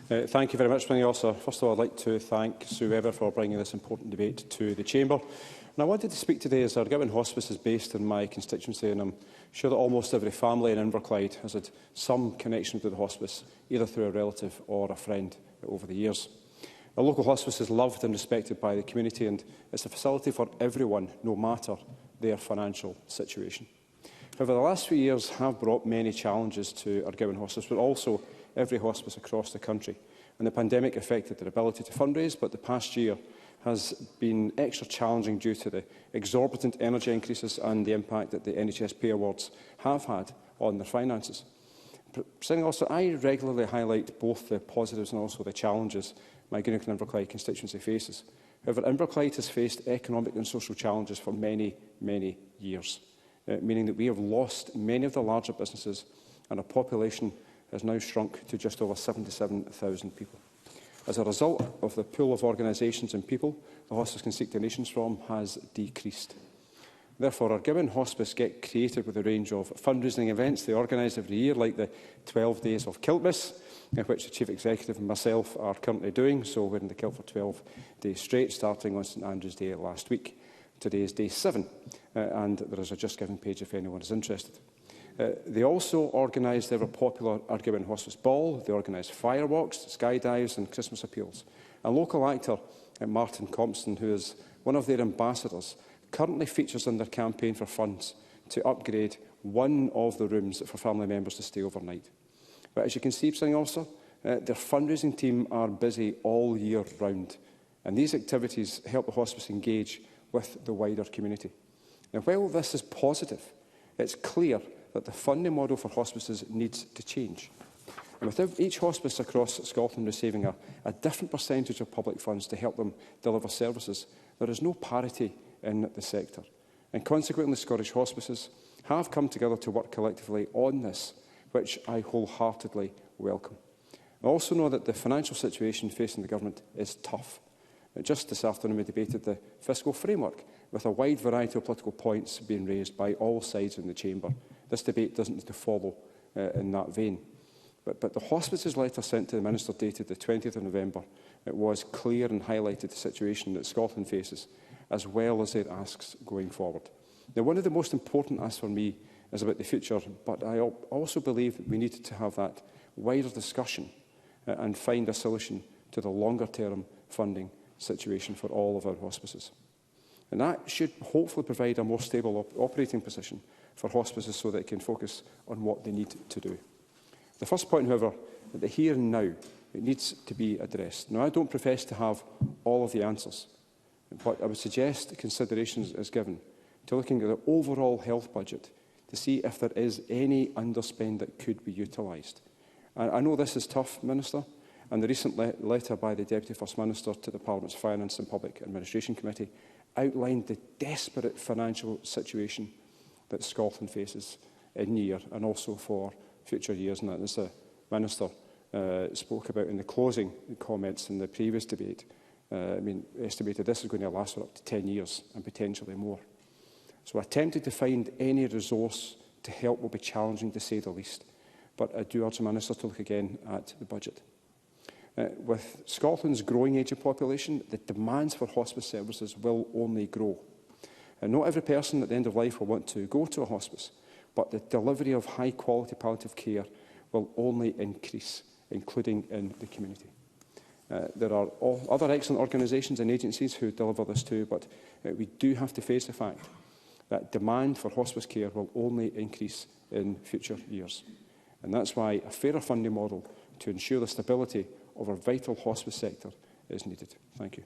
Thank you very much, Presiding Officer. First of all, I'd like to thank Sue Weber for bringing this important debate to the Chamber. And I wanted to speak today as Argyll Hospice is based in my constituency, and I'm sure that almost every family in Inverclyde has had some connection to the hospice, either through a relative or a friend over the years. The local hospice is loved and respected by the community, and it's a facility for everyone, no matter their financial situation. However, the last few years have brought many challenges to Argyll Hospice, but also every hospice across the country. And the pandemic affected their ability to fundraise, but the past year has been extra challenging due to the exorbitant energy increases and the impact that the NHS pay awards have had on their finances. Presiding Officer, I regularly highlight both the positives and also the challenges my Greenock and Inverclyde constituency faces. However, Inverclyde has faced economic and social challenges for many, many years, meaning that we have lost many of the larger businesses and our population has now shrunk to just over 77,000 people. As a result of the pool of organisations and people the hospice can seek donations from has decreased. Therefore, Argyll Hospice get creative with a range of fundraising events they organise every year, like the 12 Days of Kiltmas, which the Chief Executive and myself are currently doing. So we're in the kilt for 12 days straight, starting on St Andrew's Day last week. Today is day 7, and there is a Just Giving page if anyone is interested. They also organise the ever-popular Argyll Hospice Ball. They organise fireworks, skydives and Christmas appeals. A local actor, Martin Compston, who is one of their ambassadors, currently features in their campaign for funds to upgrade one of the rooms for family members to stay overnight. But as you can see, Presiding Officer, their fundraising team are busy all year round, and these activities help the hospice engage with the wider community. Now, while this is positive, it's clear that the funding model for hospices needs to change. And with each hospice across Scotland receiving a different percentage of public funds to help them deliver services, there is no parity in the sector. And consequently, Scottish hospices have come together to work collectively on this, which I wholeheartedly welcome. I also know that the financial situation facing the government is tough. Just this afternoon we debated the fiscal framework, with a wide variety of political points being raised by all sides in the Chamber. This debate doesn't need to follow in that vein. But the hospice's letter sent to the Minister dated the 20th of November, it was clear and highlighted the situation that Scotland faces, as well as their asks going forward. Now, one of the most important asks for me is about the future, but I also believe that we need to have that wider discussion and find a solution to the longer-term funding situation for all of our hospices. And that should hopefully provide a more stable operating position for hospices so that they can focus on what they need to do. The first point, however, that the here and now, it needs to be addressed. Now, I don't profess to have all of the answers, but I would suggest consideration is given to looking at the overall health budget to see if there is any underspend that could be utilised. I know this is tough, Minister, and the recent letter by the Deputy First Minister to the Parliament's Finance and Public Administration Committee outlined the desperate financial situation that Scotland faces in year and also for future years. And as the Minister spoke about in the closing comments in the previous debate, estimated this is going to last for up to 10 years and potentially more. So attempting to find any resource to help will be challenging, to say the least. But I do urge the Minister to look again at the budget. With Scotland's growing age of population, the demands for hospice services will only grow. And not every person at the end of life will want to go to a hospice, but the delivery of high-quality palliative care will only increase, including in the community. There are other excellent organisations and agencies who deliver this too, but we do have to face the fact that demand for hospice care will only increase in future years. And that's why a fairer funding model to ensure the stability of our vital hospice sector is needed. Thank you.